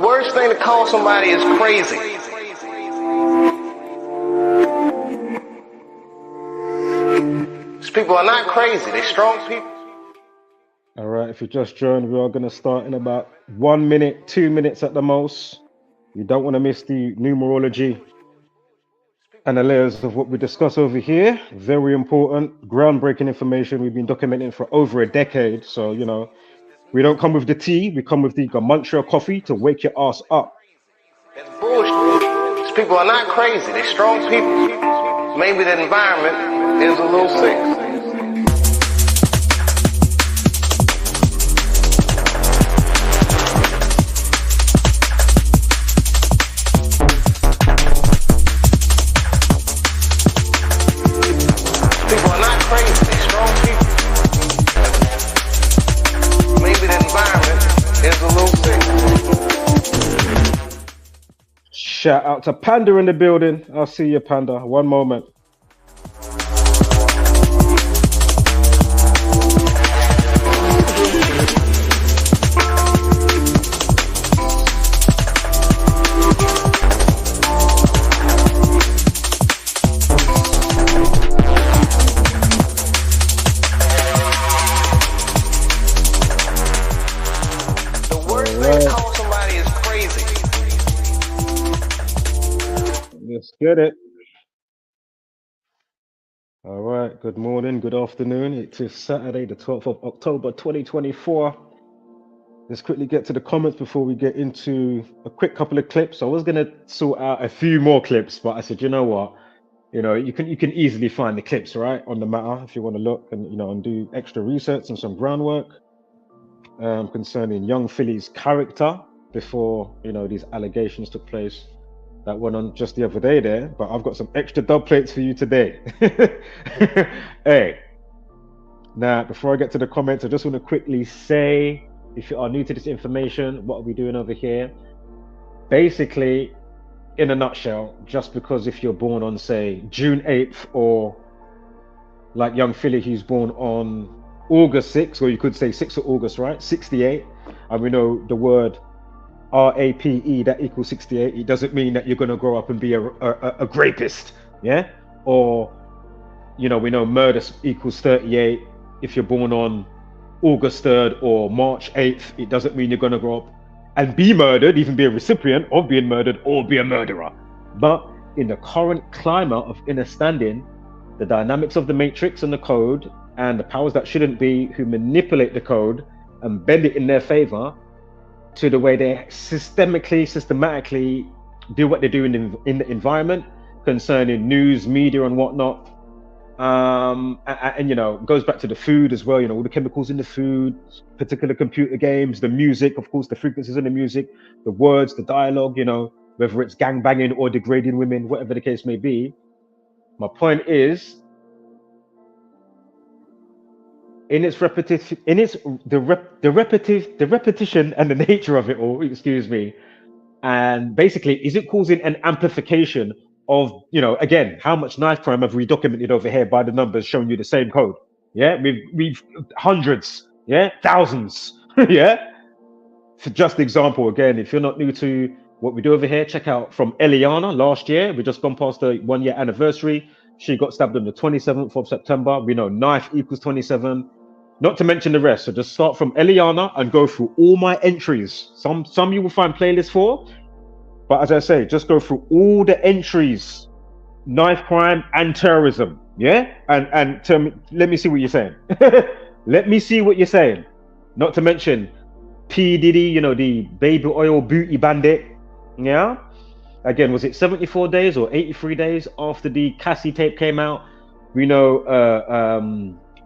worst thing to call somebody is crazy. These people are not crazy. They're strong people. All right, if you just joined, we are going to start in about 1 minute, 2 minutes at the most. You don't want to miss the numerology and the layers of what we discuss over here. Very important, groundbreaking information we've been documenting for over a decade. So, you know, we don't come with the tea, we come with the Gematria coffee to wake your ass up. It's bullshit. These people are not crazy. They're strong people. Maybe the environment is a little sick. Shout out to Panda in the building. I'll see you, Panda. One moment. The worst thing to call somebody is crazy. Let's get it. All right. Good morning. Good afternoon. It is Saturday, the 12th of October, 2024. Let's quickly get to the comments before we get into a quick couple of clips. I was going to sort out a few more clips, but I said, you know what? You know, you can easily find the clips, right, on the matter if you want to look and, you know, and do extra research and some groundwork concerning young Philly's character before, you know, these allegations took place. That went on just the other day there, but I've got some extra dub plates for you today. Hey, Now, before I get to the comments, I just want to quickly say, if you are new to this information, what are we doing over here? Basically, in a nutshell, just because if you're born on, say, June 8th, or like young Philly, who's born on August 6th, or you could say 6th of August, right? 68. And we know the word RAPE, that equals 68. It doesn't mean that you're going to grow up and be a rapist, yeah? Or, you know, we know murder equals 38. If you're born on August 3rd or March 8th, it doesn't mean you're going to grow up and be murdered, even be a recipient of being murdered or be a murderer. But in the current climate of understanding the dynamics of the matrix and the code and the powers that shouldn't be who manipulate the code and bend it in their favor to the way they systematically do what they do in the environment concerning news, media and whatnot. And you know, it goes back to the food as well, you know, all the chemicals in the food, particular computer games, the music, of course, the frequencies in the music, the words, the dialogue, you know, whether it's gangbanging or degrading women, whatever the case may be. My point is, in its repetition, the repetition and the nature of it all, excuse me, and basically, is it causing an amplification of, you know, again, how much knife crime have we documented over here by the numbers showing you the same code? Yeah, we've hundreds, yeah, thousands, yeah. For just example, again, if you're not new to what we do over here, check out from Eliana last year. We just gone past the 1 year anniversary. She got stabbed on the 27th of September. We know knife equals 27. Not to mention the rest. So just start from Eliana and go through all my entries. Some you will find playlists for. But as I say, just go through all the entries, knife crime and terrorism. Yeah? And tell me, let me see what you're saying. Let me see what you're saying. Not to mention P. Diddy, you know, the baby oil booty bandit. Yeah? Again, was it 74 days or 83 days after the Cassie tape came out? We know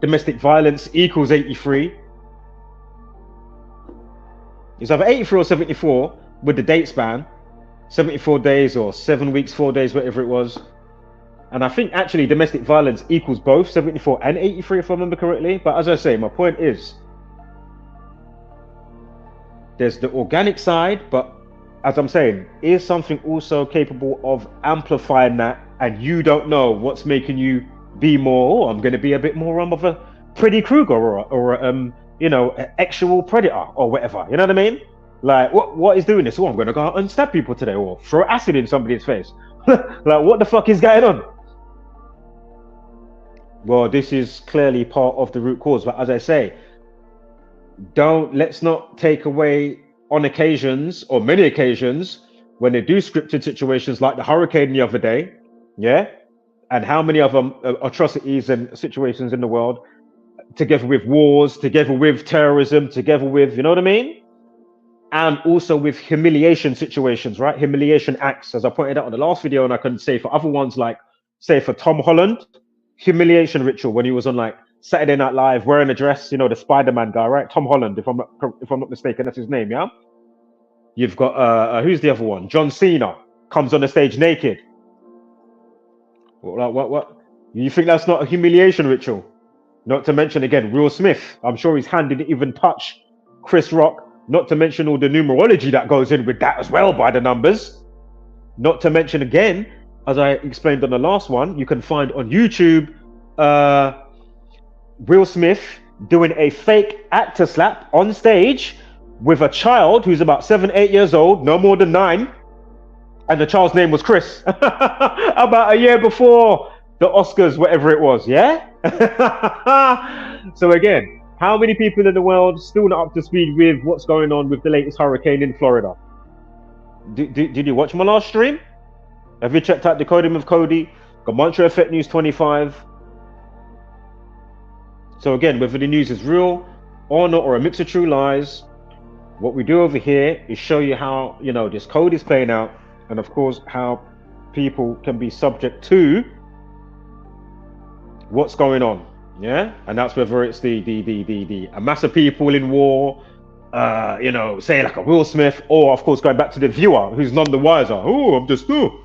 domestic violence equals 83. It's either 83 or 74 with the date span. 74 days or 7 weeks, 4 days, whatever it was. And I think actually domestic violence equals both 74 and 83 if I remember correctly. But as I say, my point is, there's the organic side, but as I'm saying, is something also capable of amplifying that, and you don't know what's making you be more, oh, I'm going to be a bit more of a Freddy Krueger or you know, an actual predator or whatever. You know what I mean? Like, what is doing this? Oh, I'm going to go out and stab people today, or throw acid in somebody's face. Like, what the fuck is going on? Well, this is clearly part of the root cause. But as I say, let's not take away on occasions, or many occasions, when they do scripted situations like the hurricane the other day, yeah, and how many of them atrocities and situations in the world, together with wars, together with terrorism, together with, you know what I mean? And also with humiliation situations, right? Humiliation acts, as I pointed out on the last video, and I can say for other ones, like, say for Tom Holland, humiliation ritual when he was on like Saturday Night Live wearing a dress, you know, the Spider-Man guy, right? Tom Holland, if I'm not mistaken, that's his name, yeah? You've got who's the other one? John Cena comes on the stage naked. What? You think that's not a humiliation ritual? Not to mention again, Will Smith. I'm sure his hand didn't even touch Chris Rock. Not to mention all the numerology that goes in with that as well by the numbers. Not to mention again, as I explained on the last one, you can find on YouTube Will Smith doing a fake actor slap on stage with a child who's about 7, 8 years old, no more than 9, and the child's name was Chris. About a year before the Oscars, whatever it was, yeah? So again, how many people in the world still not up to speed with what's going on with the latest hurricane in Florida? Did you watch my last stream? Have you checked out Decoded with Cody? Gematria Effect News 25. So again, whether the news is real or not, or a mix of true lies, what we do over here is show you how, you know, this code is playing out, and of course how people can be subject to what's going on. Yeah, and that's whether it's a mass of people in war, you know, say like a Will Smith, or of course going back to the viewer who's none the wiser. Oh, I'm just Will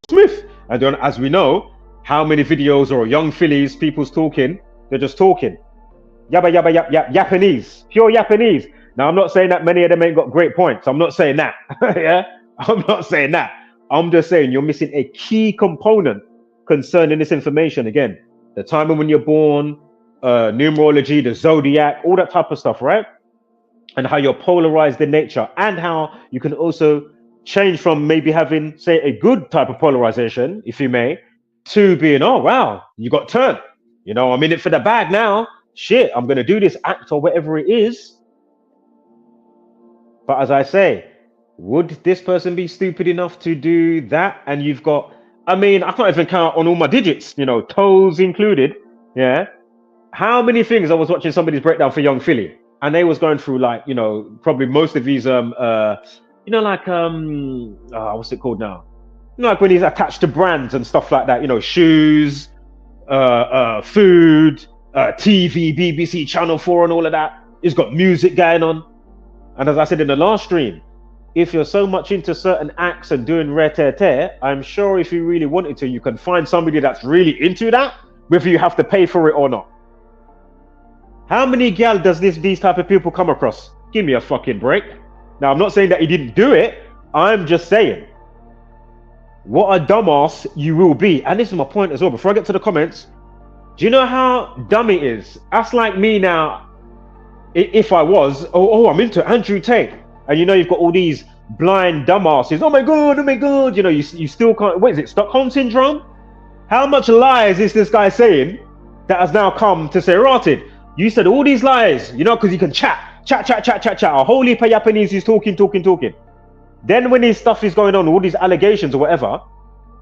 Smith. And then, as we know, how many videos or young fillies people's talking They're just talking. Yabba, yabba, yap, yap, Japanese. Pure Japanese. Now, I'm not saying that many of them ain't got great points. I'm not saying that. Yeah? I'm not saying that. I'm just saying you're missing a key component concerning this information. Again, the time of when you're born, numerology, the zodiac, all that type of stuff, right? And how you're polarized in nature, and how you can also change from maybe having, say, a good type of polarization, if you may, to being, oh, wow, you got turned. You know, I'm in it for the bag now. Shit, I'm going to do this act or whatever it is. But as I say, would this person be stupid enough to do that? And you've got, I mean, I can't even count on all my digits, you know, toes included. Yeah. How many things I was watching somebody's breakdown for Young Philly, and they was going through, like, you know, probably most of these, you know, like, what's it called now? You know, like when he's attached to brands and stuff like that, you know, shoes, food, TV, BBC, Channel 4 and all of that. He's got music going on. And as I said in the last stream, if you're so much into certain acts and doing rare, I'm sure if you really wanted to, you can find somebody that's really into that, whether you have to pay for it or not. How many gal does these type of people come across? Give me a fucking break. Now, I'm not saying that he didn't do it. I'm just saying, what a dumbass you will be. And this is my point as well. Before I get to the comments, do you know how dumb it is? That's like me now. If I was, I'm into Andrew Tate. And you know, you've got all these blind dumbasses. Oh my God. You know, you still can't, what is it, Stockholm Syndrome? How much lies is this guy saying that has now come to say, Rotted, you said all these lies, you know, because you can chat. A whole heap of Japanese is talking. Then when his stuff is going on, all these allegations or whatever,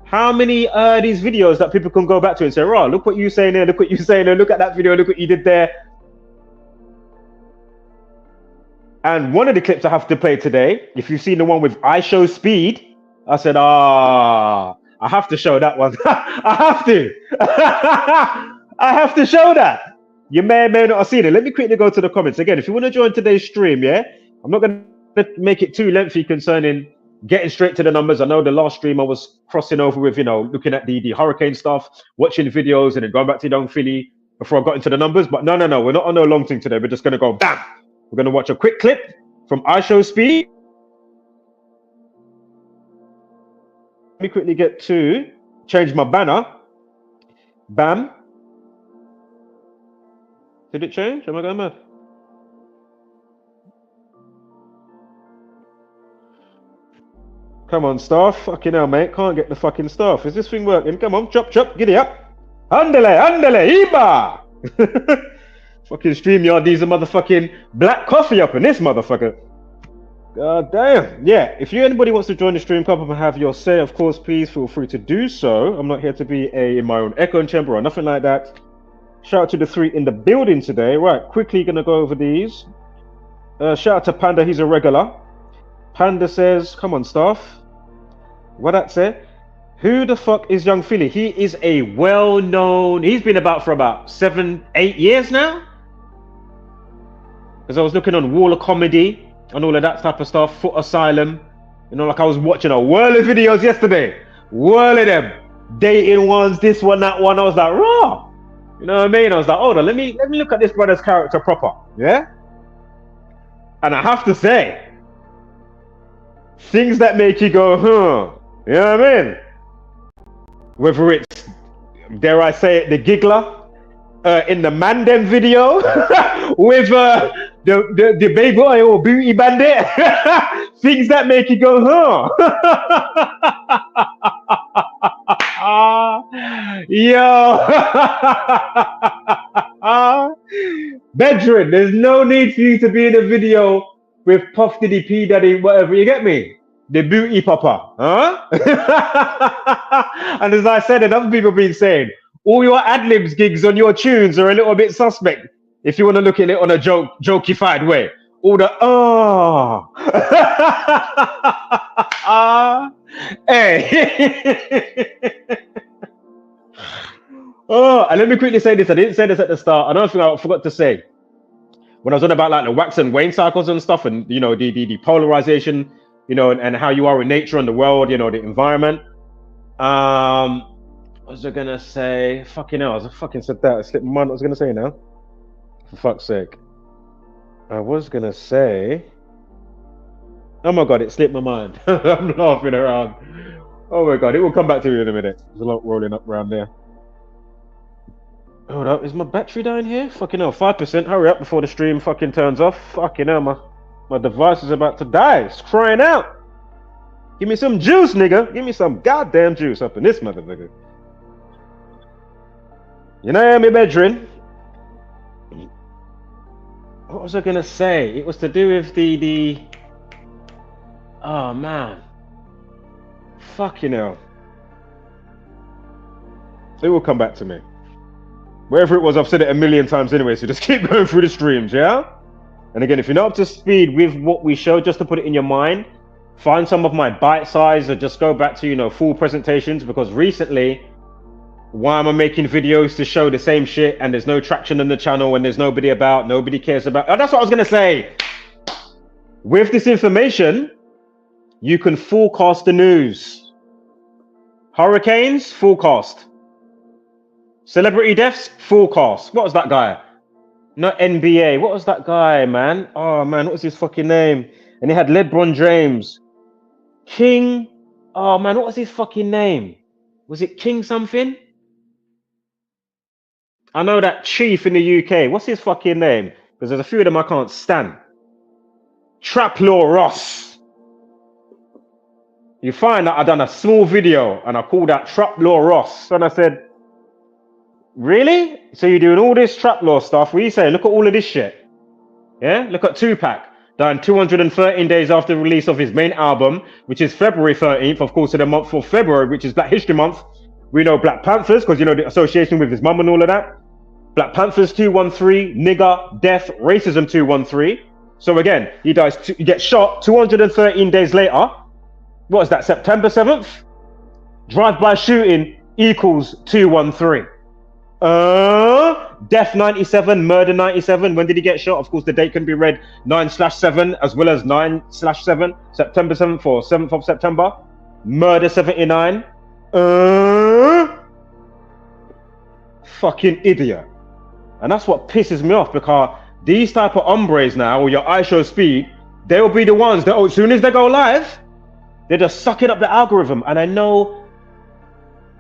how many these videos that people can go back to and say, "Raw, look what you saying there, look what you saying there, look at that video, look what you did there." And one of the clips I have to play today, if you've seen the one with I Show Speed, I said, I have to show that one. I have to. I have to show that. You may or may not have seen it. Let me quickly go to the comments. Again, if you want to join today's stream, yeah, I'm not going to make it too lengthy concerning getting straight to the numbers. I know the last stream I was crossing over with, you know, looking at the hurricane stuff, watching the videos, and then going back to Young Philly before I got into the numbers. But no, we're not on no long thing today. We're just going to go bam. We're going to watch a quick clip from I Show Speed. Let me quickly get to change my banner. Bam. Did it change? Am I going mad? Come on, staff. Fucking hell, mate. Can't get the fucking staff. Is this thing working? Come on, chop, giddy up. Andele, Iba. Fucking StreamYard needs a motherfucking black coffee up in this motherfucker. God damn. Yeah, if anybody wants to join the stream, come up and have your say, of course, please feel free to do so. I'm not here to be in my own echo chamber or nothing like that. Shout out to the 3 in the building today. Right, quickly gonna go over these. Shout out to Panda, he's a regular. Panda says, come on, staff. What that say? Who the fuck is Young Philly? He is a well-known, he's been about for about 7-8 years now. Because I was looking on Wall of Comedy and all of that type of stuff, Foot Asylum. You know, like I was watching a whirl of videos yesterday. Whirl of them. Dating ones, this one, that one. I was like, raw. You know what I mean? I was like, hold on, let me look at this brother's character proper. Yeah? And I have to say, things that make you go, huh. You know what I mean? Whether it's, dare I say it, the giggler in the Mandem video with the baby oil or booty bandit. Things that make you go, huh? Yo. Bedroom, there's no need for you to be in a video with Puff Diddy, P Daddy, whatever, you get me? The booty papa, huh? And as I said, and other people have been saying, all your ad-libs gigs on your tunes are a little bit suspect if you want to look at it on a jokeified way. All the hey. And let me quickly say this. I didn't say this at the start. Another thing I forgot to say when I was on about like the Wax and Wane cycles and stuff, and you know the polarization, you know, and how you are in nature and the world, you know, the environment. What was I gonna say? Fucking hell, I fucking said that. I slipped my mind. What I was gonna say now? For fuck's sake. I was gonna say. Oh my god, it slipped my mind. I'm laughing around. Oh my god, it will come back to you in a minute. There's a lot rolling up around there. Hold up, is my battery down here? Fucking hell, 5%. Hurry up before the stream fucking turns off. Fucking hell, my device is about to die. It's crying out. Give me some juice, nigga. Give me some goddamn juice up in this motherfucker. You know me, bedrin. What was I gonna say? It was to do with the. Oh man. Fucking hell. It will come back to me. Wherever it was, I've said it a million times anyway, so just keep going through the streams, yeah? And again, if you're not up to speed with what we show, just to put it in your mind, find some of my bite size or just go back to, you know, full presentations, because recently, why am I making videos to show the same shit and there's no traction on the channel and there's nobody about, nobody cares about? Oh, that's what I was gonna say. With this information, you can forecast the news. Hurricanes, forecast. Celebrity deaths, forecast. What was that guy? Not NBA. What was that guy, man? Oh man, what was his fucking name? And he had LeBron James. King. Oh man, what was his fucking name? Was it King something? I know that chief in the UK. What's his fucking name? Because there's a few of them I can't stand. Traplaw Ross. You find that I done a small video and I called out Traplaw Ross. And I said, really? So you're doing all this trap law stuff? What are you saying? Look at all of this shit. Yeah? Look at Tupac. Done 213 days after the release of his main album, which is February 13th, of course, in the month of February, which is Black History Month. We know Black Panthers, because you know the association with his mum and all of that. Black Panthers 213, nigger, death, racism 213. So again, he dies, he gets shot 213 days later. What is that, September 7th? Drive-by shooting equals 213. Death 97, murder 97. When did he get shot? Of course, the date can be read 9/7 as well as 9/7, September 7th or 7th of September. Murder 79. Fucking idiot. And that's what pisses me off, because these type of hombres now, or your iShow speed, they'll be the ones that, as soon as they go live, they're just sucking up the algorithm. And I know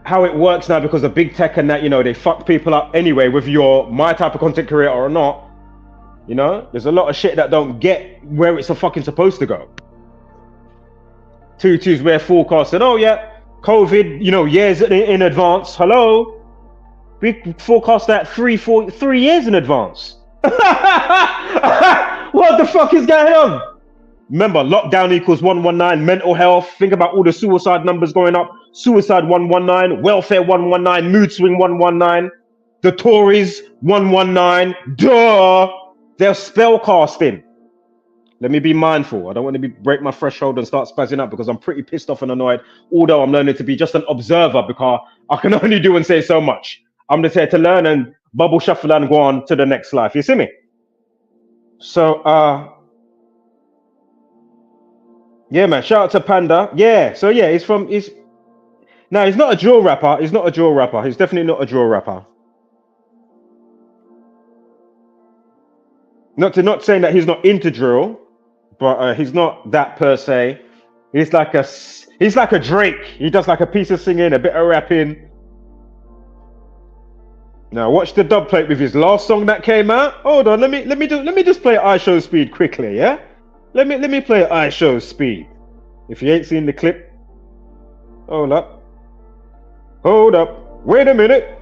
how it works now because of big tech and that, you know, they fuck people up anyway, whether you're my type of content creator or not. You know, there's a lot of shit that don't get where it's fucking supposed to go. Tutus where forecasted, oh yeah, COVID, you know, years in advance. Hello? We forecast that 3 years in advance. What the fuck is going on? Remember, lockdown equals 119, mental health. Think about all the suicide numbers going up. Suicide 119, welfare 119, mood swing 119, the Tories 119. Duh! They're spell casting. Let me be mindful. I don't want to break my threshold and start spazzing up, because I'm pretty pissed off and annoyed. Although I'm learning to be just an observer, because I can only do and say so much. I'm just here to learn and bubble shuffle and go on to the next life. You see me? So, yeah, man. Shout out to Panda. Yeah. So yeah, he's no, he's not a drill rapper. He's not a drill rapper. He's definitely not a drill rapper. Not saying that he's not into drill, but he's not that per se. He's like a Drake. He does like a piece of singing, a bit of rapping. Now watch the dub plate with his last song that came out. Hold on, let me just play iShow speed quickly, yeah? Let me play iShow speed. If you ain't seen the clip, hold up, wait a minute.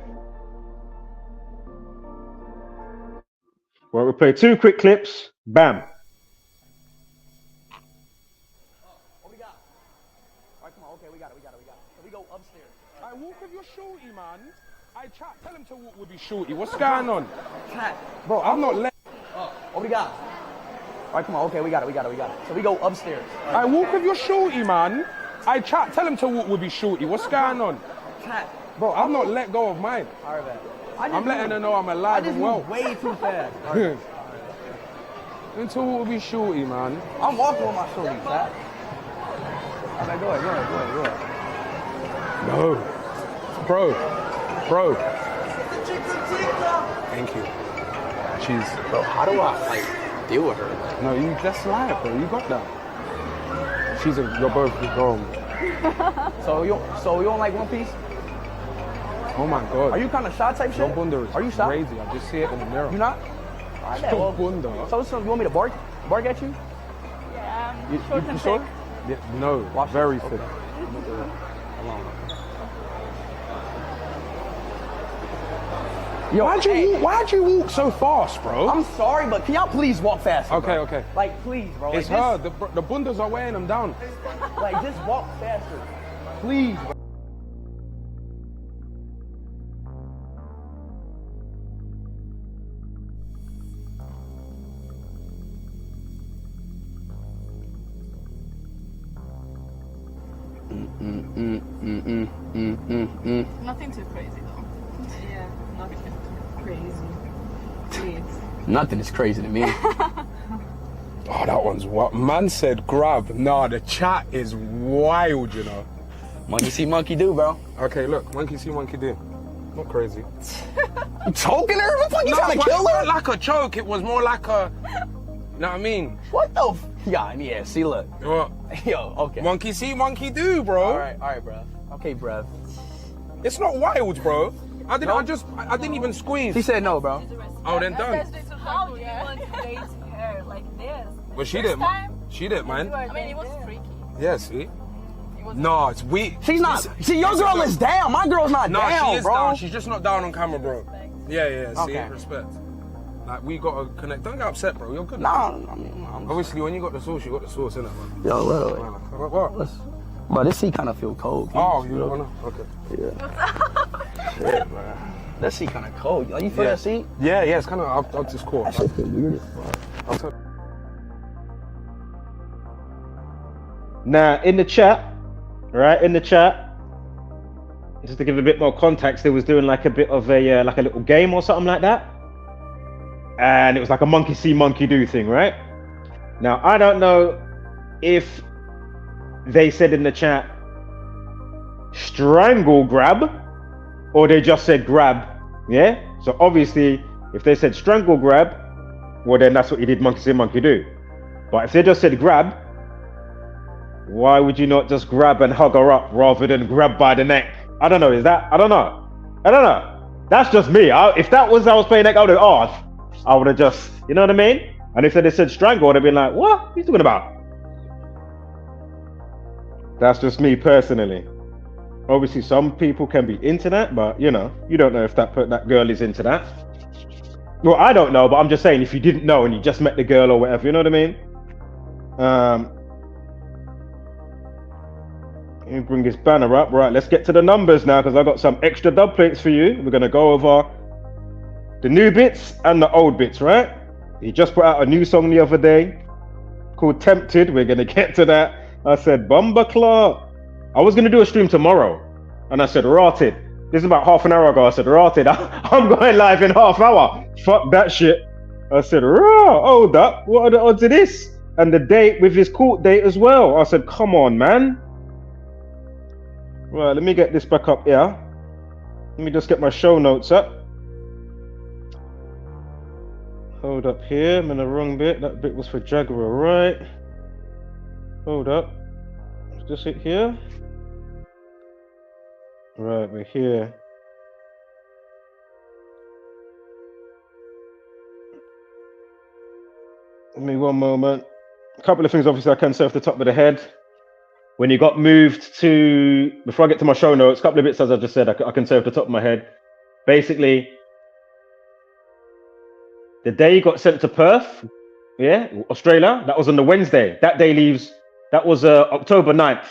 Well, we play 2 quick clips. Bam. What we got? All right, come on. Okay, we got it. So we go upstairs. I walk with your shorty, man. I chat. Tell him to walk with his shorty. What's going on? Chat. Bro, I'm not let. What we got? All right, come on. Okay, we got it. So we go upstairs. I walk with your shorty, man. I chat. Tell him to walk with his shorty. What's going on? Chat. Bro, I'm not let go of mine. All right, man. I'm letting her know I'm alive and well. Way too fast. Into walk with his shorty, man. I'm walking with my shorty, chat. All right, go ahead. No. Bro. Thank you. She's. Bro, how do I like deal with her? No, you just lie, bro. You got that. You're both grown. So you don't like One Piece? Oh my God. Are you kind of shy type shit? Your bunda is Are you shy? crazy. I just see it in the mirror. You not? Alright, then, Your well, bunda. So you want me to bark at you? Yeah, You short and sure? thick. Yeah, no, Watch very it. thick. Okay. Yo, Why'd you walk so fast, bro? I'm sorry, but can y'all please walk faster? Okay, bro? okay. Like, please, bro. It's like, her. The bundas are weighing them down. Like, just walk faster. Please, bro. Nothing too crazy though. Yeah, nothing crazy. Please. Nothing is crazy to me. Oh, that one's what man said. Grab. Nah, the chat is wild, you know. Monkey see, monkey do, bro. Okay, look, monkey see, monkey do. Not crazy. You choking her? What the fuck? You trying to but kill it wasn't her? like a choke. It was more like a. You know what I mean? What the? Yeah. See, look. What? Yo, okay. Monkey see, monkey do, bro. All right, bro. Okay, bro. It's not wild, bro. I didn't even squeeze. She said no, bro. Oh, then done. How do you want to date her like this? But she First didn't. time? She didn't, man. I mean, it was freaky. Yeah, see? No, it's weak. She's not. See, your girl is down. My girl's not No, down, she is bro. down. She's just not down on camera, bro. Yeah. See, Okay. respect. Like, we gotta connect. Don't get upset, bro. You're good. Nah, I mean, Obviously, when you got the sauce, you got the sauce, innit, man? yo, literally. What? But this seat kind of feel cold. Oh, you don't wanna? Okay. Shit, bro. That seat kind of cold. Like, you feel that seat? Yeah, it's kind of. I'll just call. That shit feel weird. I'll tell. Now, in the chat, right, just to give a bit more context, they was doing like a bit of a like a little game or something like that, and it was like a monkey see, monkey do thing, right? Now, I don't know if they said in the chat strangle grab or they just said grab, yeah? So obviously, if they said strangle grab, well then that's what you did, monkey see, monkey do. But if they just said grab, why would you not just grab and hug her up rather than grab by the neck? I don't know, I don't know. That's just me. If that was I was playing neck, I would have asked. I would have just, you know what I mean? And if they said strangle, I'd have been like, what are you talking about? That's just me personally. Obviously, some people can be into that, but you know, you don't know if that girl is into that. Well, I don't know, but I'm just saying, if you didn't know and you just met the girl or whatever, you know what I mean? Let me bring this banner up. Right, let's get to the numbers now, because I got some extra dub plates for you. We're gonna go over the new bits and the old bits, right? He just put out a new song the other day called Tempted. We're gonna get to that. I said, Bumba Clark. I was gonna do a stream tomorrow, and I said, rotted. This is about half an hour ago. I said, rotted. I'm going live in half hour. Fuck that shit. I said, raw, hold up. What are the odds of this? And the date with his court date as well. I said, come on, man. Right, let me get this back up here. Let me just get my show notes up. Hold up here. I'm in the wrong bit. That bit was for Jaguar, right? Hold up. Is this it here? Right, we're here. Give me one moment. A couple of things, obviously, I can say off the top of the head. When you got moved to, before I get to my show notes, a couple of bits, as I just said, I can say off the top of my head. Basically, the day you got sent to Perth, yeah, Australia, that was on the Wednesday. That day leaves, that was October 9th.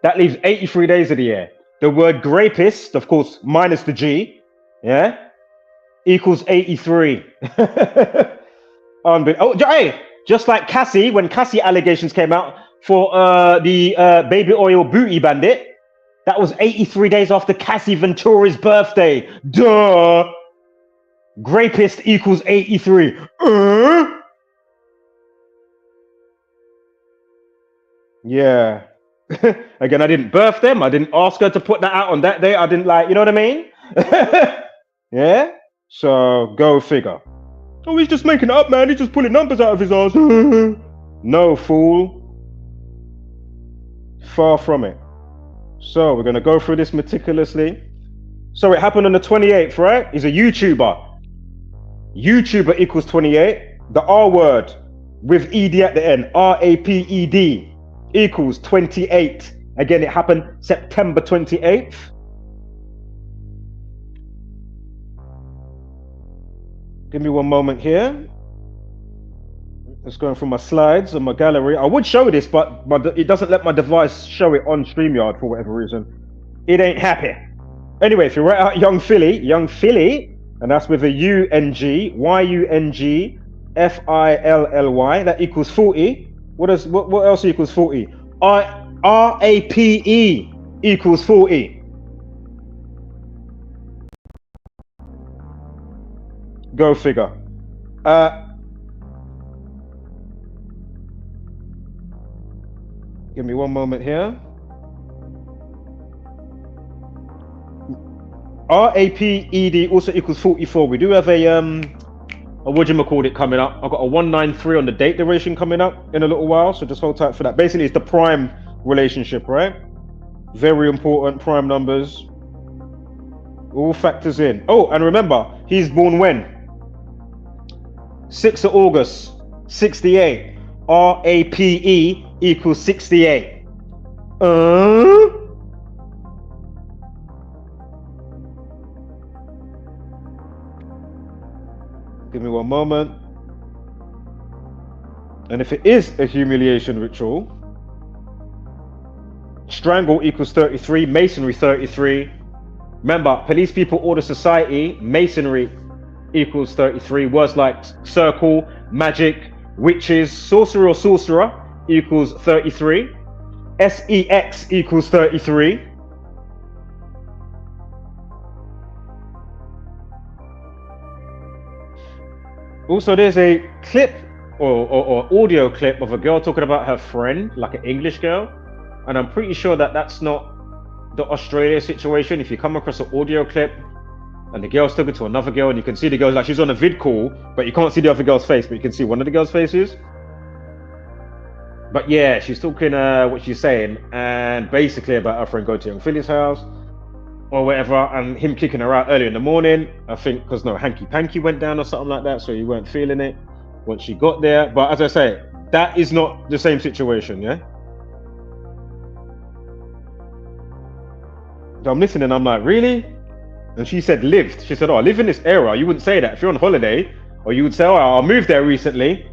That leaves 83 days of the year. The word grapist, of course, minus the G, yeah, equals 83. Oh, hey, just like Cassie, when Cassie allegations came out for the baby oil booty bandit, that was 83 days after Cassie Ventura's birthday. Duh. Grapist equals 83. Yeah. Again, I didn't birth them. I didn't ask her to put that out on that day. I didn't like, you know what I mean? Yeah? So go figure. Oh, he's just making it up, man. He's just pulling numbers out of his ass. No, fool. Far from it. So we're going to go through this meticulously. So it happened on the 28th, right? He's a YouTuber. YouTuber equals 28. The R word with ED at the end, RAPED, equals 28. Again, it happened September 28th. Give me one moment here. Just going through my slides and my gallery. I would show this, but it doesn't let my device show it on StreamYard for whatever reason. It ain't happy. Anyway, if you write out Young Philly, and that's with a UNG, YUNGFILLY, that equals 40. What else equals 40? RAPE equals 40. Go figure. Give me one moment here. RAPED also equals 44. We do have a whatchamacallit coming up. I've got a 193 on the date duration coming up in a little while, so just hold tight for that. Basically, it's the prime relationship, right? Very important, prime numbers. All factors in. Oh, and remember, he's born when? 6th of August, 68. RAPE equals 68. Give me one moment. And if it is a humiliation ritual, strangle equals 33, masonry 33. Remember, police people order society, masonry equals 33. Words like circle, magic, witches, sorcerer or sorcerer equals 33. SEX equals 33. Also, there's a clip or audio clip of a girl talking about her friend, like an English girl, and I'm pretty sure that that's not the Australia situation. If you come across an audio clip and the girl's talking to another girl and you can see the girl, like she's on a vid call, but you can't see the other girl's face, but you can see one of the girl's faces. But yeah, she's talking what she's saying, and basically about her friend going to Young Philly's house or whatever, and him kicking her out early in the morning, I think, because no hanky panky went down or something like that, so you weren't feeling it once she got there. But as I say, that is not the same situation, yeah? So I'm listening, I'm like, really? And she said lived. She said, oh, I live in this area. You wouldn't say that if you're on holiday, or you would say, oh, I moved there recently.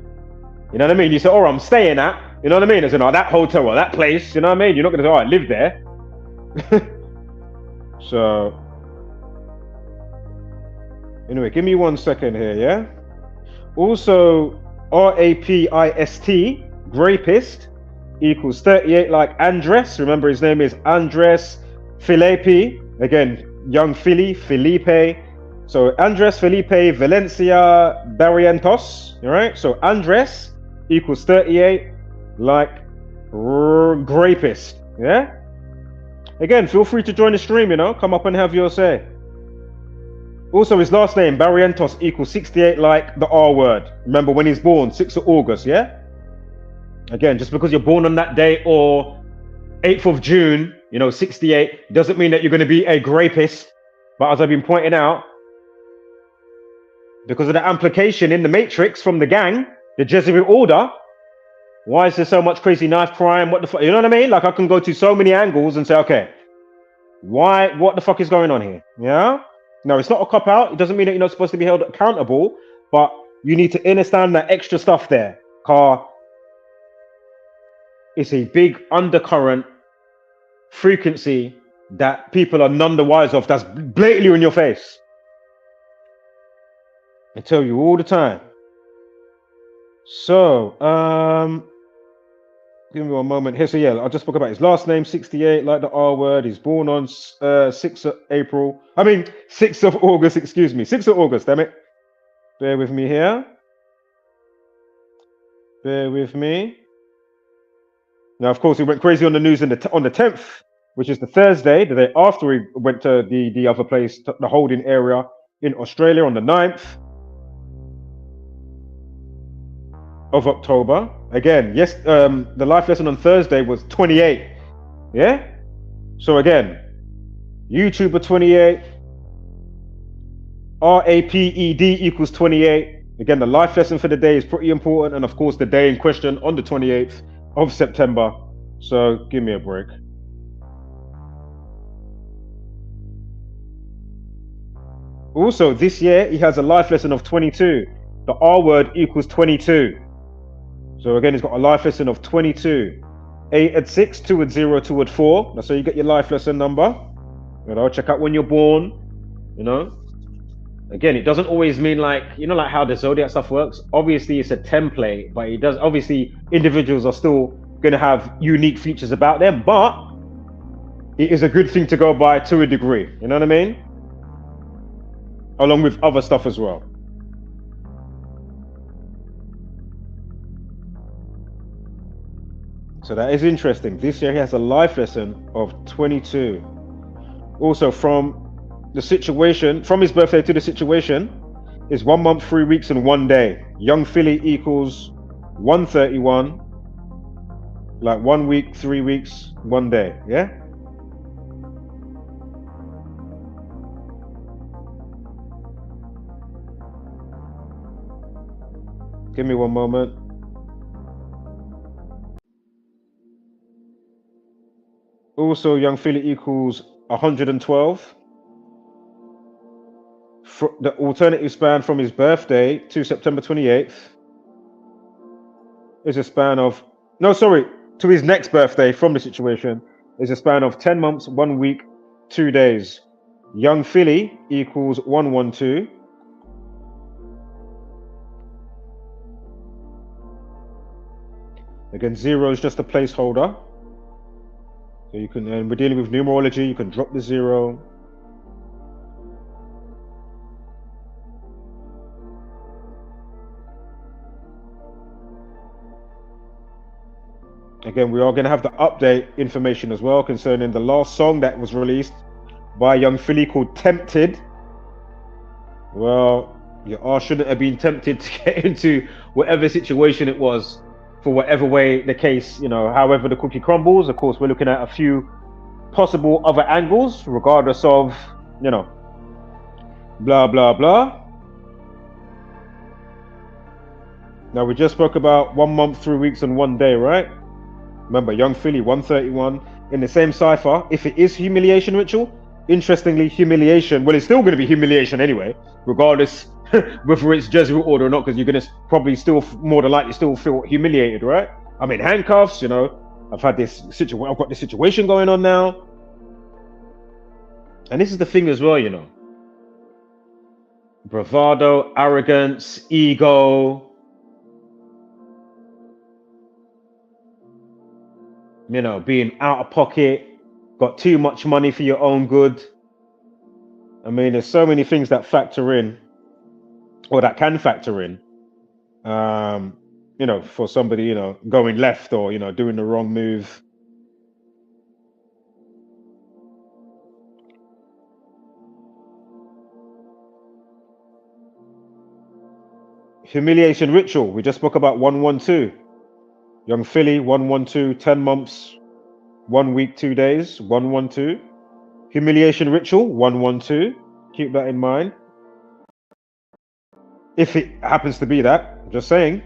You know what I mean? You say, oh, I'm staying at, you know what I mean? As in, oh, that hotel or that place, you know what I mean? You're not going to say, oh, I live there. So, anyway, give me 1 second here, yeah? Also, RAPIST, rapist, equals 38, like Andres. Remember, his name is Andres Felipe. Again, Young Felipe. So, Andres Felipe Valencia Barrientos, all right? So, Andres equals 38, like rapist, yeah? Again, feel free to join the stream, you know, come up and have your say. Also, his last name, Barrientos, equals 68, like the R word. Remember when he's born, 6th of August, yeah? Again, just because you're born on that day or 8th of June, you know, 68, doesn't mean that you're going to be a rapist. But as I've been pointing out, because of the implication in the Matrix from the gang, the Jesuit order, why is there so much crazy knife crime? What the fuck? You know what I mean? Like, I can go to so many angles and say, okay, what the fuck is going on here? Yeah? No, it's not a cop out. It doesn't mean that you're not supposed to be held accountable, but you need to understand that extra stuff there. It's a big undercurrent frequency that people are none the wiser of, that's blatantly in your face. I tell you all the time. So, give me 1 moment here. So yeah, I just spoke about his last name, 68, like the R word. He's born on 6th of August, excuse me. 6th of August, damn it. Bear with me here. Bear with me. Now, of course, he went crazy on the news on the 10th, which is the Thursday, the day after he went to the other place, the holding area in Australia on the 9th of October. Again, yes, the life lesson on Thursday was 28. Yeah? So again, YouTuber 28, RAPED equals 28. Again, the life lesson for the day is pretty important, and of course the day in question on the 28th of September. So give me a break. Also, this year he has a life lesson of 22. The R word equals 22. So again, he's got a life lesson of 22. 8 at 6, 2 at 0, 2 at 4. That's how you get your life lesson number. You know, check out when you're born. You know, again, it doesn't always mean like, you know, like how the zodiac stuff works. Obviously, it's a template, but it does. Obviously, individuals are still going to have unique features about them, but it is a good thing to go by to a degree. You know what I mean? Along with other stuff as well. So that is interesting. This year he has a life lesson of 22. Also, from the situation, from his birthday to the situation, is 1 month, 3 weeks, and 1 day. Young Philly equals 131. Like 1 week, 3 weeks, 1 day. Yeah? Give me 1 moment. Also, young Philly equals 112. The alternative span from his birthday to September 28th is a span of, no, sorry, to his next birthday from the situation is a span of 10 months, 1 week, 2 days. Young Philly equals 112. Again, 0 is just a placeholder. So you can, and we're dealing with numerology, you can drop the 0. Again, we are going to have the update information as well concerning the last song that was released by Young Philly called Tempted. Well, your ass shouldn't have been tempted to get into whatever situation it was, for whatever way the case, you know, however the cookie crumbles. Of course, we're looking at a few possible other angles, regardless of, you know, blah, blah, blah. Now, we just spoke about 1 month, 3 weeks, and 1 day, right? Remember, Young Philly, 131. In the same cipher, if it is humiliation ritual, interestingly, humiliation, well, it's still going to be humiliation anyway, regardless whether it's Jesuit order or not, because you're going to probably still, more than likely, still feel humiliated, right? I'm in handcuffs, you know, I've got this situation going on now. And this is the thing as well, you know. Bravado, arrogance, ego. You know, being out of pocket, got too much money for your own good. I mean, there's so many things that factor in, or that can factor in, you know, for somebody, you know, going left or, you know, doing the wrong move. Humiliation ritual. We just spoke about 112. Young Philly, 112, 10 months, 1 week, 2 days, 112. Humiliation ritual, 112. Keep that in mind. If it happens to be that, just saying.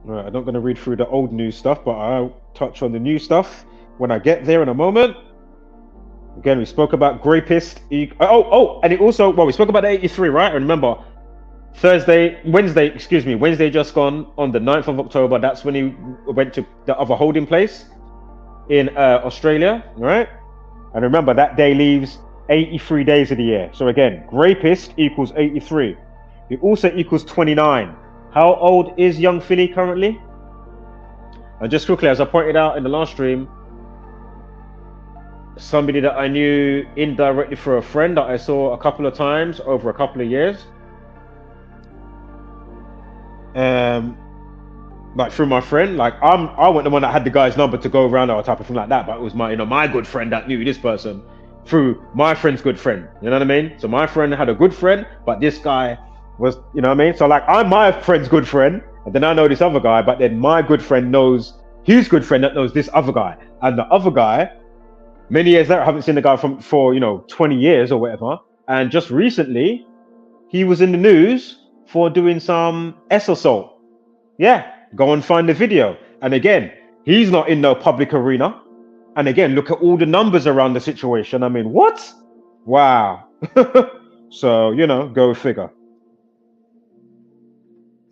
Right, I'm not going to read through the old news stuff, but I'll touch on the new stuff when I get there in a moment. Again, we spoke about Grapist. And it also, well, we spoke about the 83, right? And remember, Wednesday just gone on the 9th of October. That's when he went to the other holding place in Australia, right? And remember, that day leaves 83 days of the year. So again, Grapist equals 83. It also equals 29. How old is Young Philly currently? And just quickly, as I pointed out in the last stream, somebody that I knew indirectly through a friend that I saw a couple of times over a couple of years. like through my friend. Like I wasn't the one that had the guy's number to go around or type of thing like that, but it was my, you know, my good friend that knew this person through my friend's good friend. You know what I mean? So my friend had a good friend, but this guy was, you know what I mean? So like I'm my friend's good friend, and then I know this other guy, but then my good friend knows his good friend that knows this other guy, and the other guy, many years later, I haven't seen the guy for you know 20 years or whatever, and just recently he was in the news for doing some S assault. Yeah, go and find the video. And again, he's not in no public arena. And again, look at all the numbers around the situation. I mean, what? Wow. So, you know, go figure.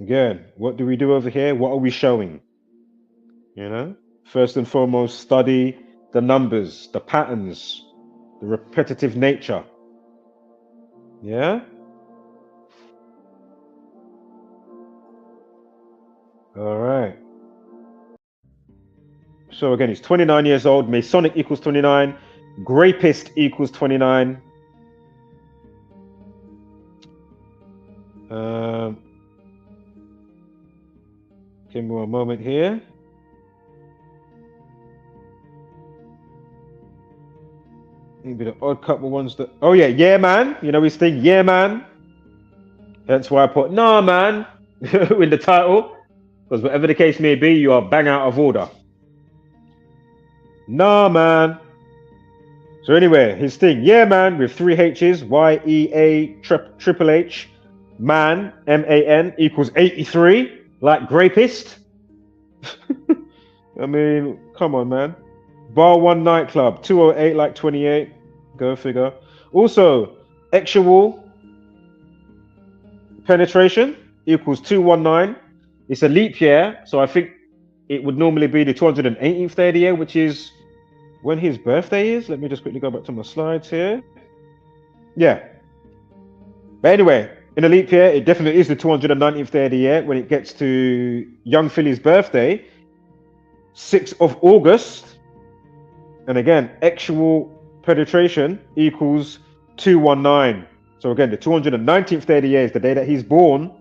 Again, what do we do over here? What are we showing? You know, first and foremost, study the numbers, the patterns, the repetitive nature. Yeah. All right. So again, he's 29 years old. Masonic equals 29. Grapist equals 29. Give me one moment here. Maybe the odd couple ones that. Oh yeah, yeah, man. You know his thing, yeah, man. That's why I put nah, man, in the title, because whatever the case may be, you are bang out of order. Nah, man. So anyway, his thing, yeah, man, with 3 H's, triple H, man, MAN equals 83, like grapist. I mean, come on, man. Bar 1 nightclub, 208 like 28. Go figure. Also, actual penetration equals 219. It's a leap year, so I think it would normally be the 218th day of the year, which is when his birthday is. Let me just quickly go back to my slides here. Yeah. But anyway, in a leap year, it definitely is the 219th day of the year when it gets to young Philly's birthday, 6th of August. And again, actual penetration equals 219. So again, the 219th day of the year is the day that he's born.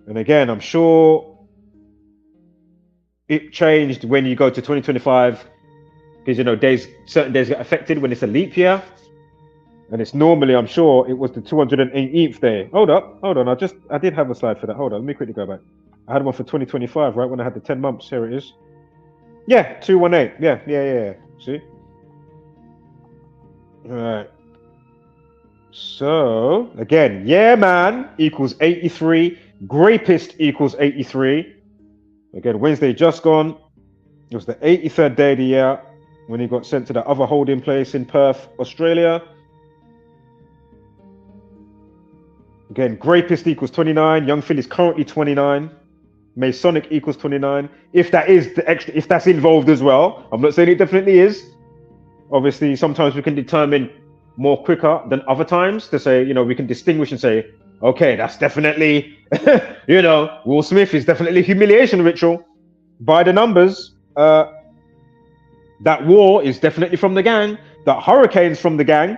And again, I'm sure it changed when you go to 2025, because you know certain days get affected when it's a leap year. And it's normally, I'm sure it was the 218th day. Hold on. I did have a slide for that. Hold on, let me quickly go back. I had one for 2025, right? When I had the 10 months. Here it is. Yeah, 218. Yeah. See? All right. So, again, yeah, man equals 83. Grapist equals 83. Again, Wednesday just gone. It was the 83rd day of the year when he got sent to the other holding place in Perth, Australia. Again, Grapist equals 29. Young Phil is currently 29. Masonic equals 29. If that is the extra, if that's involved as well, I'm not saying it definitely is. Obviously, sometimes we can determine more quicker than other times to say, you know, we can distinguish and say, okay, that's definitely, you know, Will Smith is definitely humiliation ritual by the numbers. That war is definitely from the gang. That hurricane's from the gang.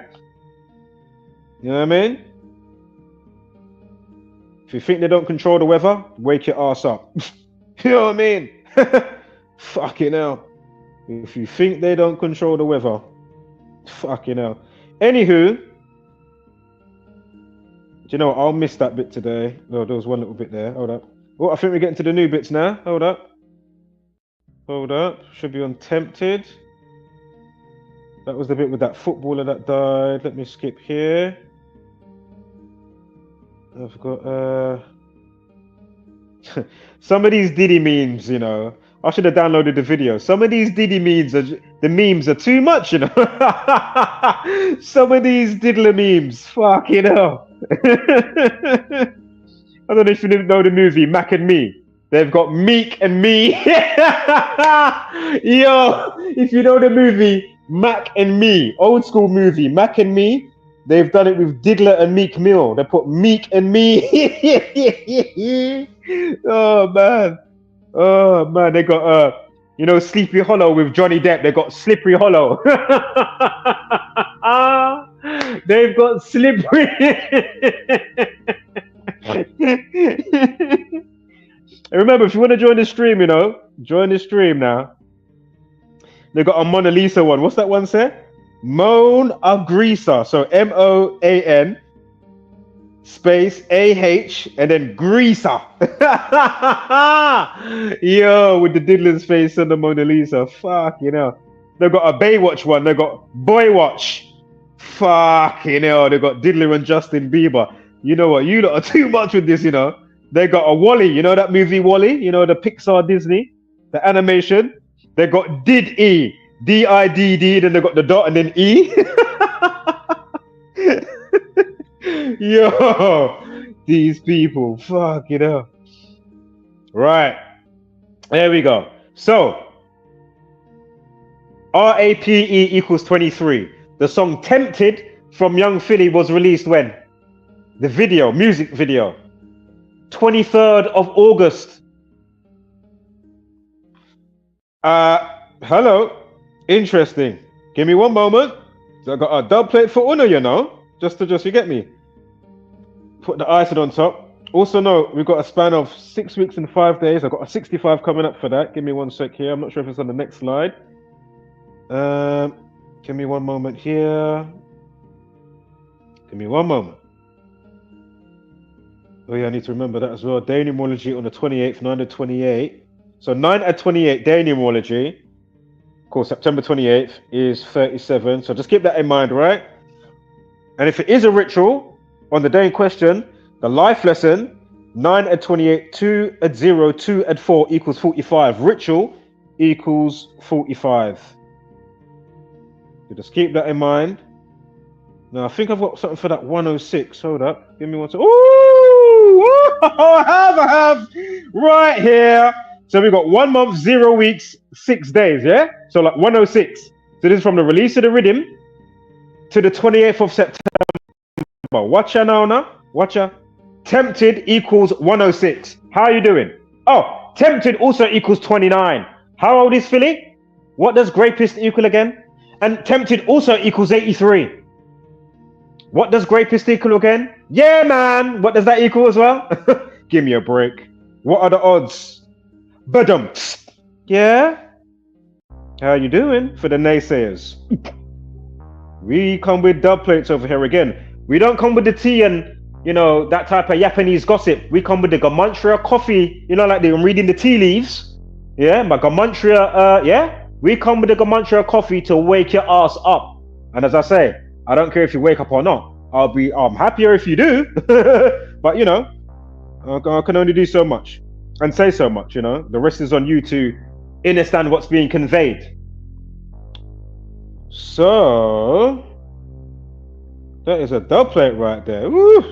You know what I mean? If you think they don't control the weather, wake your ass up. You know what I mean? Fucking hell. If you think they don't control the weather, fucking hell. Anywho, do you know what? I'll miss that bit today. No, there was one little bit there. Hold up. Oh, I think we're getting to the new bits now. Hold up. Should be on Tempted. That was the bit with that footballer that died. Let me skip here. I've got some of these Diddy memes, you know. I should have downloaded the video. Some of these Diddy memes are too much, you know. Some of these diddler memes, fucking hell. I don't know if you know the movie Mac and Me. They've got Meek and Me. Yo, if you know the movie Mac and Me, old school movie Mac and Me, they've done it with Diddler and Meek Mill. They put Meek and Me. Oh man, they got you know, Sleepy Hollow with Johnny Depp. They got Slippery Hollow. They've got Slippery. And remember, if you want to join the stream, you know, join the stream now. They got a Mona Lisa one. What's that one say? Mona Greaser. So MOAN space AH and then Greaser. Yo, with the diddler's face on the Mona Lisa. Fuck, you know. They got a Baywatch one. They got Boy Watch. Fuck, you know. They got Diddler and Justin Bieber. You know what? You lot are too much with this, you know. They got a Wall-E. You know that movie Wall-E? You know, the Pixar Disney, the animation. They got Did-E. D-I-D-D. Then they got the dot and then E. Yo, these people. Fuck, you know. Right. There we go. So, RAPE equals 23. The song Tempted from Young Philly was released when? The video, music video. 23rd of August. Hello. Interesting. Give me one moment. So I got a dub plate for Uno, you know. Just you get me. Put the icing on top. Also know we've got a span of 6 weeks and 5 days. I've got a 65 coming up for that. Give me one sec here. I'm not sure if it's on the next slide. Give me one moment here. Give me one moment. Oh yeah, I need to remember that as well. Day numerology on the 28th, 9 to 28. So 9 at 28, day numerology. Of course, September 28th is 37. So just keep that in mind, right? And if it is a ritual on the day in question, the life lesson, 9 at 28, 2 at 0, 2 at 4 equals 45. Ritual equals 45. So just keep that in mind. Now, I think I've got something for that 106. Hold up. Give me one second. Ooh! I have. Right here. So we've got 1 month, 0 weeks, 6 days, yeah? So like 106. So this is from the release of the rhythm to the 28th of September. Watch ya now. Watch ya. Tempted equals 106. How are you doing? Oh, tempted also equals 29. How old is Philly? What does Grapist equal again? And tempted also equals 83. What does Grapist equal again? Yeah, man. What does that equal as well? Give me a break. What are the odds? Badum. Yeah? How you doing for the naysayers? We come with dub plates over here again. We don't come with the tea and, you know, that type of Japanese gossip. We come with the Gematria coffee, you know, like I'm reading the tea leaves. Yeah, my Gematria, yeah? We come with the Gematria coffee to wake your ass up. And as I say, I don't care if you wake up or not. I'm happier if you do. But, you know, I can only do so much and say so much, you know. The rest is on you to understand what's being conveyed. So, that is a dub plate right there. Woo!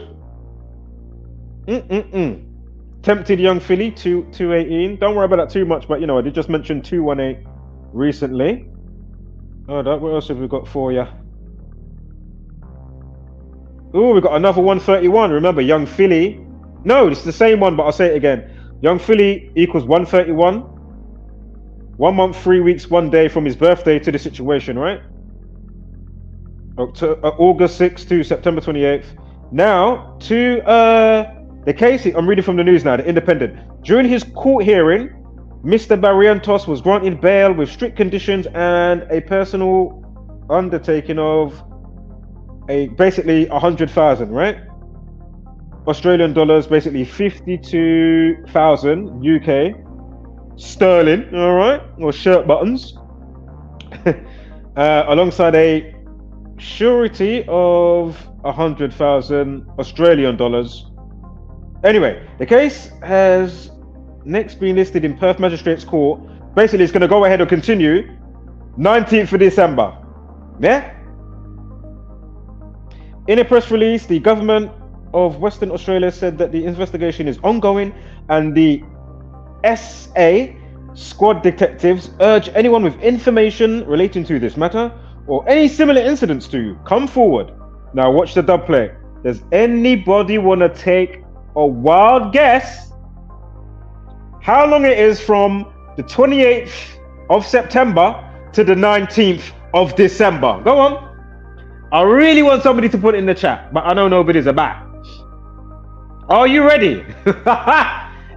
Tempted Young Philly, 218. Don't worry about that too much, but, you know, I did just mention 218 recently. Hold up, what else have we got for you? Oh, we got another 131. Remember, Young Philly. No, it's the same one, but I'll say it again. Young Philly equals 131. 1 month, 3 weeks, 1 day from his birthday to the situation, right? August 6th to September 28th. Now, to the case, I'm reading from the news now, the Independent. During his court hearing, Mr. Barrientos was granted bail with strict conditions and a personal undertaking of basically 100,000, right? Australian dollars, basically 52,000 UK sterling, all right, or shirt buttons, alongside a surety of 100,000 Australian dollars. Anyway, the case has next been listed in Perth Magistrates Court. Basically, it's going to go ahead and continue 19th of December. Yeah? In a press release, the government of Western Australia said that the investigation is ongoing and the SA squad detectives urge anyone with information relating to this matter or any similar incidents to come forward. Now watch the dub play. Does anybody want to take a wild guess how long it is from the 28th of September to the 19th of December? Go on. I really want somebody to put it in the chat, but I know nobody's about. Are you ready?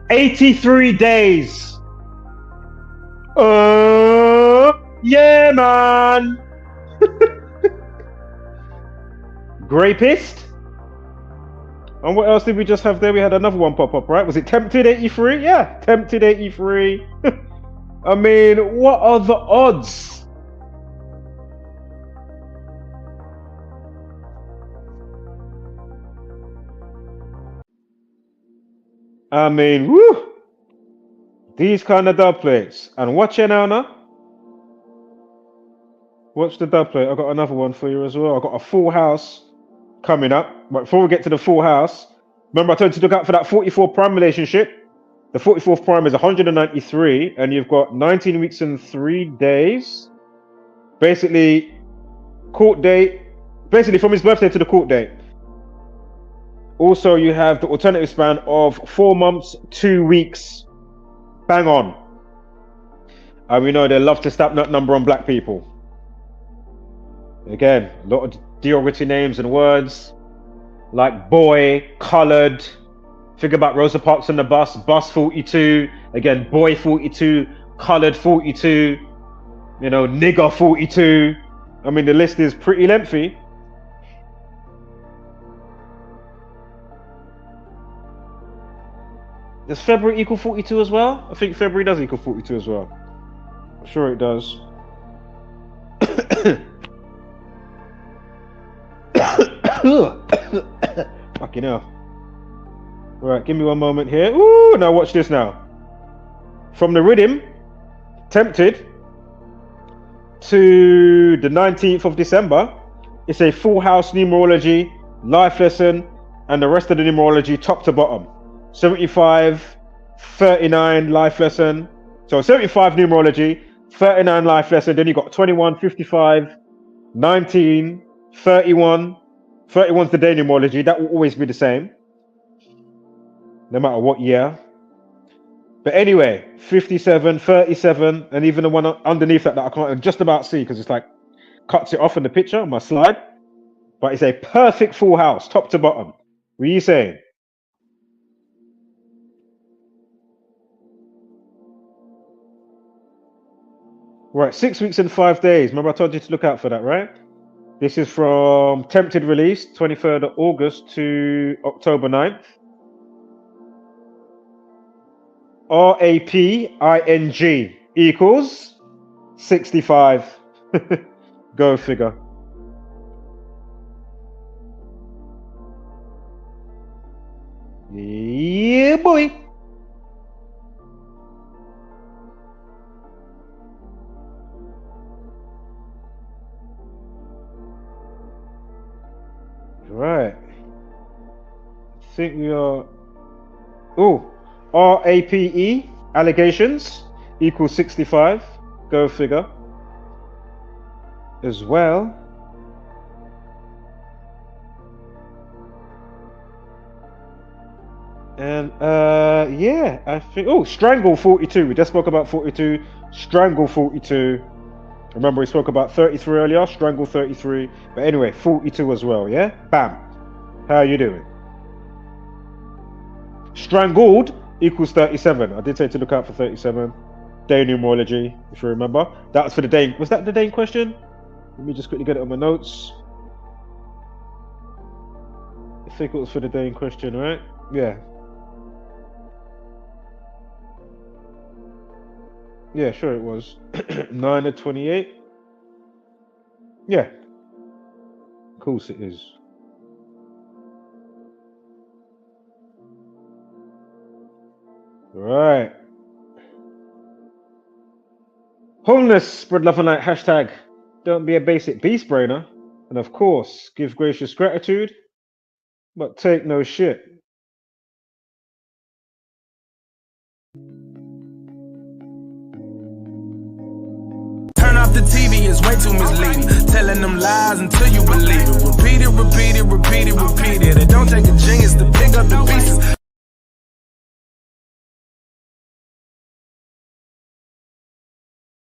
83 days. Yeah, man. Grapist. And what else did we just have there? We had another one pop up, right? Was it Tempted 83? Yeah, Tempted 83. I mean, what are the odds? I mean, woo! These kind of dub plates. And watch it now. Watch the dub plate. I got another one for you as well. I got a full house coming up. But before we get to the full house, remember I told you to look out for that 44 prime relationship. The 44th prime is 193, and you've got 19 weeks and 3 days. Basically, court date. Basically, from his birthday to the court date. Also, you have the alternative span of 4 months, 2 weeks. Bang on. And we know they love to stamp that number on black people. Again, a lot of derogatory names and words like boy, coloured. Think about Rosa Parks on the bus, bus 42. Again, boy 42, coloured 42. You know, nigger 42. I mean, the list is pretty lengthy. Does February equal 42 as well? I think February does equal 42 as well. I'm sure it does. Fucking hell. Right, give me one moment here. Ooh, now watch this now. From the rhythm, Tempted, to the 19th of December, it's a full house numerology, life lesson, and the rest of the numerology top to bottom. 75, 39 life lesson. So 75 numerology, 39 life lesson. Then you got 21, 55, 19, 31. 31's the day numerology. That will always be the same, no matter what year. But anyway, 57, 37, and even the one underneath that I can't just about see because it's like cuts it off in the picture on my slide. But it's a perfect full house, top to bottom. What are you saying? Right, 6 weeks and 5 days. Remember I told you to look out for that, right? This is from Tempted release, 23rd of August to October 9th. RAPING equals 65. Go figure. Yeah, boy. Right. I think we are. Oh, RAPE allegations equals 65. Go figure. As well. And yeah, I think. Oh, strangle 42. We just spoke about 42. Strangle 42. Remember, we spoke about 33 earlier, strangle 33. But anyway, 42 as well, yeah? Bam. How you doing? Strangled equals 37. I did say to look out for 37. Day numerology, if you remember. That was for the day. Was that the day in question? Let me just quickly get it on my notes. I think it was for the day in question, right? Yeah. Yeah, sure it was. 9 of 28. Yeah. Of course it is. Right. Wholeness, spread love and light, hashtag. Don't be a basic beast brainer. And of course, give gracious gratitude, but take no shit. The TV is way too misleading. Telling them lies until you believe it. Repeat it, repeat it, repeat it, repeat